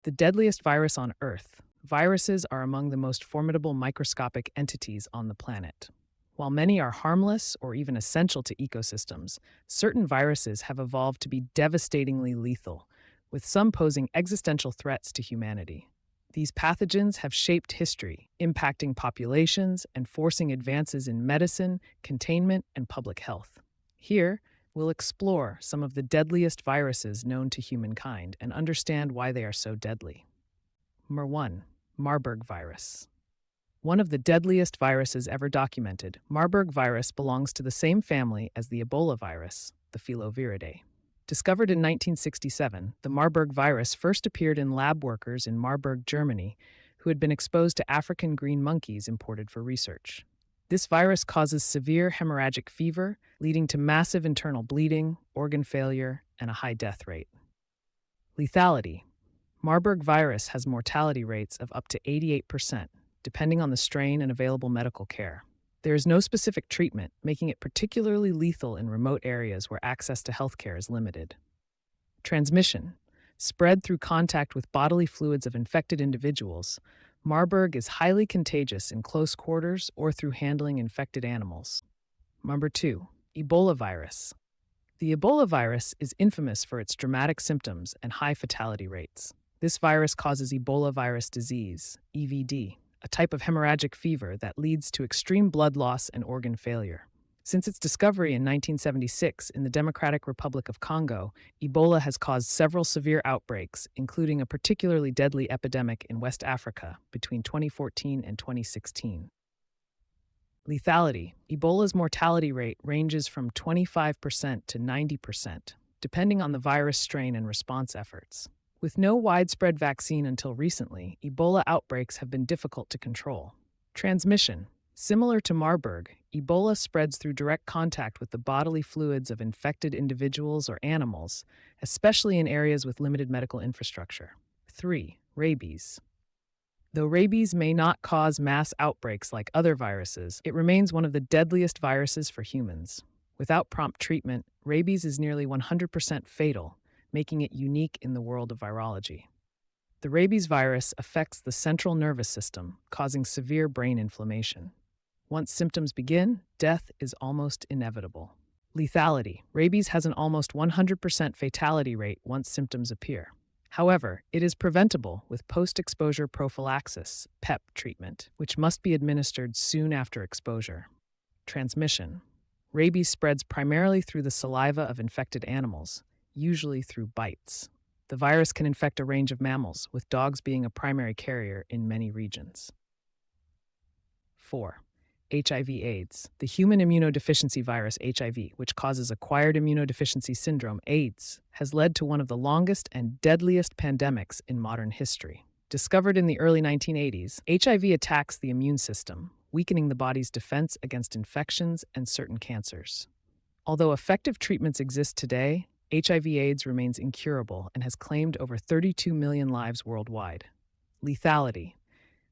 The deadliest virus on Earth. Viruses are among the most formidable microscopic entities on the planet. While many are harmless or even essential to ecosystems, certain viruses have evolved to be devastatingly lethal, with some posing existential threats to humanity. These pathogens have shaped history, impacting populations and forcing advances in medicine, containment, and public health. Here, we'll explore some of the deadliest viruses known to humankind and understand why they are so deadly. Number 1. Marburg Virus. One of the deadliest viruses ever documented, Marburg virus belongs to the same family as the Ebola virus, the Filoviridae. Discovered in 1967, the Marburg virus first appeared in lab workers in Marburg, Germany, who had been exposed to African green monkeys imported for research. This virus causes severe hemorrhagic fever, leading to massive internal bleeding, organ failure, and a high death rate. Lethality. Marburg virus has mortality rates of up to 88%, depending on the strain and available medical care. There is no specific treatment, making it particularly lethal in remote areas where access to healthcare is limited. Transmission. Spread through contact with bodily fluids of infected individuals, Marburg is highly contagious in close quarters or through handling infected animals. Number 2. Ebola virus. The Ebola virus is infamous for its dramatic symptoms and high fatality rates. This virus causes Ebola virus disease, EVD, a type of hemorrhagic fever that leads to extreme blood loss and organ failure. Since its discovery in 1976 in the Democratic Republic of Congo, Ebola has caused several severe outbreaks, including a particularly deadly epidemic in West Africa between 2014 and 2016. Lethality. Ebola's mortality rate ranges from 25% to 90%, depending on the virus strain and response efforts. With no widespread vaccine until recently, Ebola outbreaks have been difficult to control. Transmission. Similar to Marburg, Ebola spreads through direct contact with the bodily fluids of infected individuals or animals, especially in areas with limited medical infrastructure. 3. Rabies. Though rabies may not cause mass outbreaks like other viruses, it remains one of the deadliest viruses for humans. Without prompt treatment, rabies is nearly 100% fatal, making it unique in the world of virology. The rabies virus affects the central nervous system, causing severe brain inflammation. Once symptoms begin, death is almost inevitable. Lethality. Rabies has an almost 100% fatality rate once symptoms appear. However, it is preventable with post-exposure prophylaxis, PEP treatment, which must be administered soon after exposure. Transmission. Rabies spreads primarily through the saliva of infected animals, usually through bites. The virus can infect a range of mammals, with dogs being a primary carrier in many regions. 4. HIV/AIDS. The human immunodeficiency virus HIV, which causes acquired immunodeficiency syndrome AIDS, has led to one of the longest and deadliest pandemics in modern history. Discovered in the early 1980s, HIV attacks the immune system, weakening the body's defense against infections and certain cancers. Although effective treatments exist today, HIV/AIDS remains incurable and has claimed over 32 million lives worldwide. Lethality.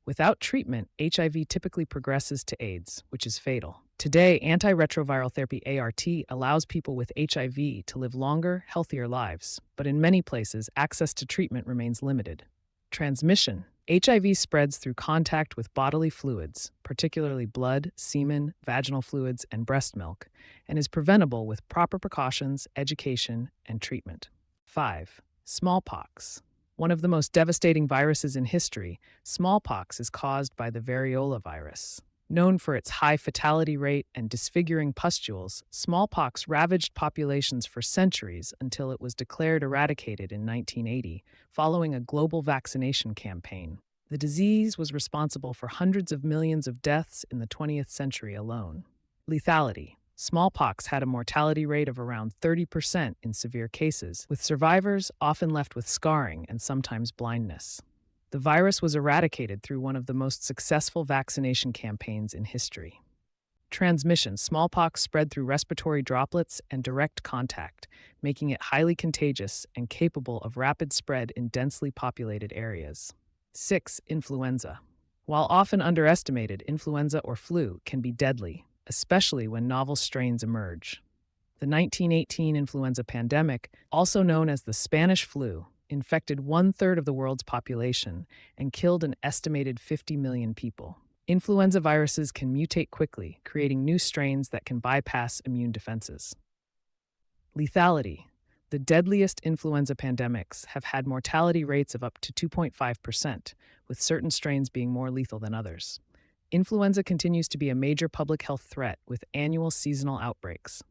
Without treatment, HIV typically progresses to AIDS, which is fatal. Today, antiretroviral therapy ART allows people with HIV to live longer, healthier lives, but in many places, access to treatment remains limited. Transmission. HIV spreads through contact with bodily fluids, particularly blood, semen, vaginal fluids, and breast milk, and is preventable with proper precautions, education, and treatment. 5. Smallpox. One of the most devastating viruses in history, smallpox is caused by the variola virus. Known for its high fatality rate and disfiguring pustules, smallpox ravaged populations for centuries until it was declared eradicated in 1980, following a global vaccination campaign. The disease was responsible for hundreds of millions of deaths in the 20th century alone. Lethality. Smallpox had a mortality rate of around 30% in severe cases, with survivors often left with scarring and sometimes blindness. The virus was eradicated through one of the most successful vaccination campaigns in history. Transmission. Smallpox spread through respiratory droplets and direct contact, making it highly contagious and capable of rapid spread in densely populated areas. 6. Influenza. While often underestimated, influenza or flu can be deadly, especially when novel strains emerge. The 1918 influenza pandemic, also known as the Spanish flu, infected one-third of the world's population and killed an estimated 50 million people. Influenza viruses can mutate quickly, creating new strains that can bypass immune defenses. Lethality. The deadliest influenza pandemics have had mortality rates of up to 2.5%, with certain strains being more lethal than others. Influenza continues to be a major public health threat with annual seasonal outbreaks.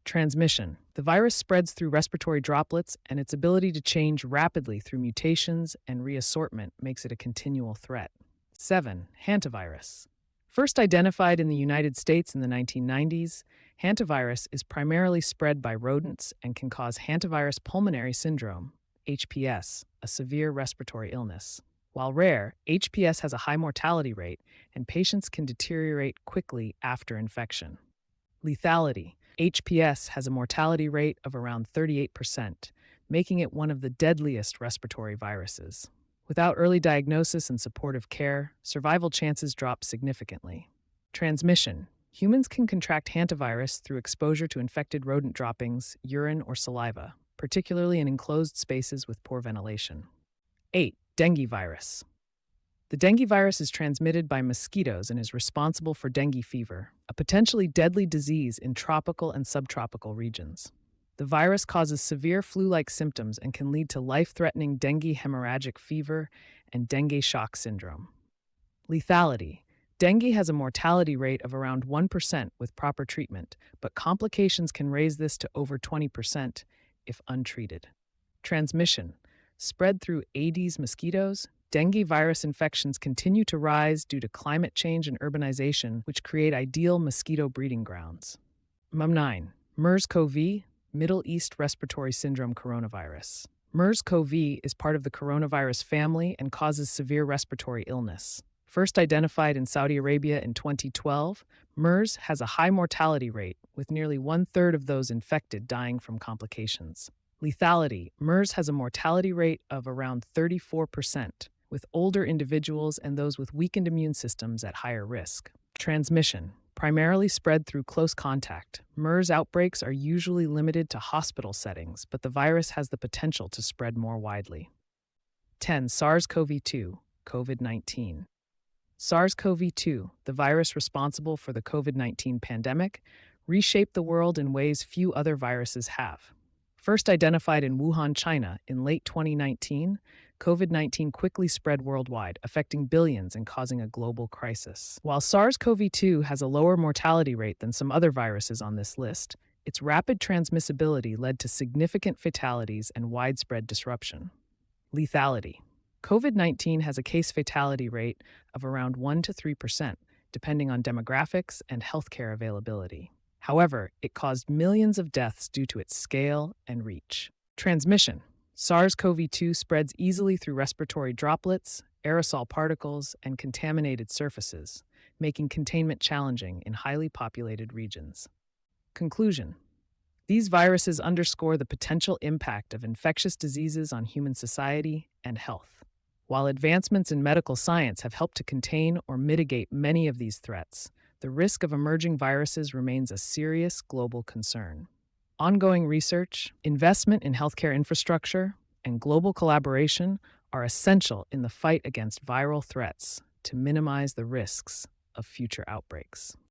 Transmission. The virus spreads through respiratory droplets, and its ability to change rapidly through mutations and reassortment makes it a continual threat. 7. Hantavirus. First identified in the United States in the 1990s, hantavirus is primarily spread by rodents and can cause hantavirus pulmonary syndrome, HPS, a severe respiratory illness. While rare, HPS has a high mortality rate, and patients can deteriorate quickly after infection. Lethality. HPS has a mortality rate of around 38%, making it one of the deadliest respiratory viruses. Without early diagnosis and supportive care, survival chances drop significantly. Transmission. Humans can contract hantavirus through exposure to infected rodent droppings, urine, or saliva, particularly in enclosed spaces with poor ventilation. 8. Dengue virus. The dengue virus is transmitted by mosquitoes and is responsible for dengue fever, a potentially deadly disease in tropical and subtropical regions. The virus causes severe flu-like symptoms and can lead to life-threatening dengue hemorrhagic fever and dengue shock syndrome. Lethality. Dengue has a mortality rate of around 1% with proper treatment, but complications can raise this to over 20% if untreated. Transmission. Spread through Aedes mosquitoes, dengue virus infections continue to rise due to climate change and urbanization, which create ideal mosquito breeding grounds. 9. MERS-CoV, Middle East Respiratory Syndrome coronavirus. MERS-CoV is part of the coronavirus family and causes severe respiratory illness. First identified in Saudi Arabia in 2012, MERS has a high mortality rate, with nearly one-third of those infected dying from complications. Lethality. MERS has a mortality rate of around 34%, with older individuals and those with weakened immune systems at higher risk. Transmission. Primarily spread through close contact, MERS outbreaks are usually limited to hospital settings, but the virus has the potential to spread more widely. 10. SARS-CoV-2, COVID-19. SARS-CoV-2, the virus responsible for the COVID-19 pandemic, reshaped the world in ways few other viruses have. First identified in Wuhan, China, in late 2019, COVID-19 quickly spread worldwide, affecting billions and causing a global crisis. While SARS-CoV-2 has a lower mortality rate than some other viruses on this list, its rapid transmissibility led to significant fatalities and widespread disruption. Lethality. COVID-19 has a case fatality rate of around 1 to 3%, depending on demographics and healthcare availability. However, it caused millions of deaths due to its scale and reach. Transmission. SARS-CoV-2 spreads easily through respiratory droplets, aerosol particles, and contaminated surfaces, making containment challenging in highly populated regions. Conclusion. These viruses underscore the potential impact of infectious diseases on human society and health. While advancements in medical science have helped to contain or mitigate many of these threats, the risk of emerging viruses remains a serious global concern. Ongoing research, investment in healthcare infrastructure, and global collaboration are essential in the fight against viral threats to minimize the risks of future outbreaks.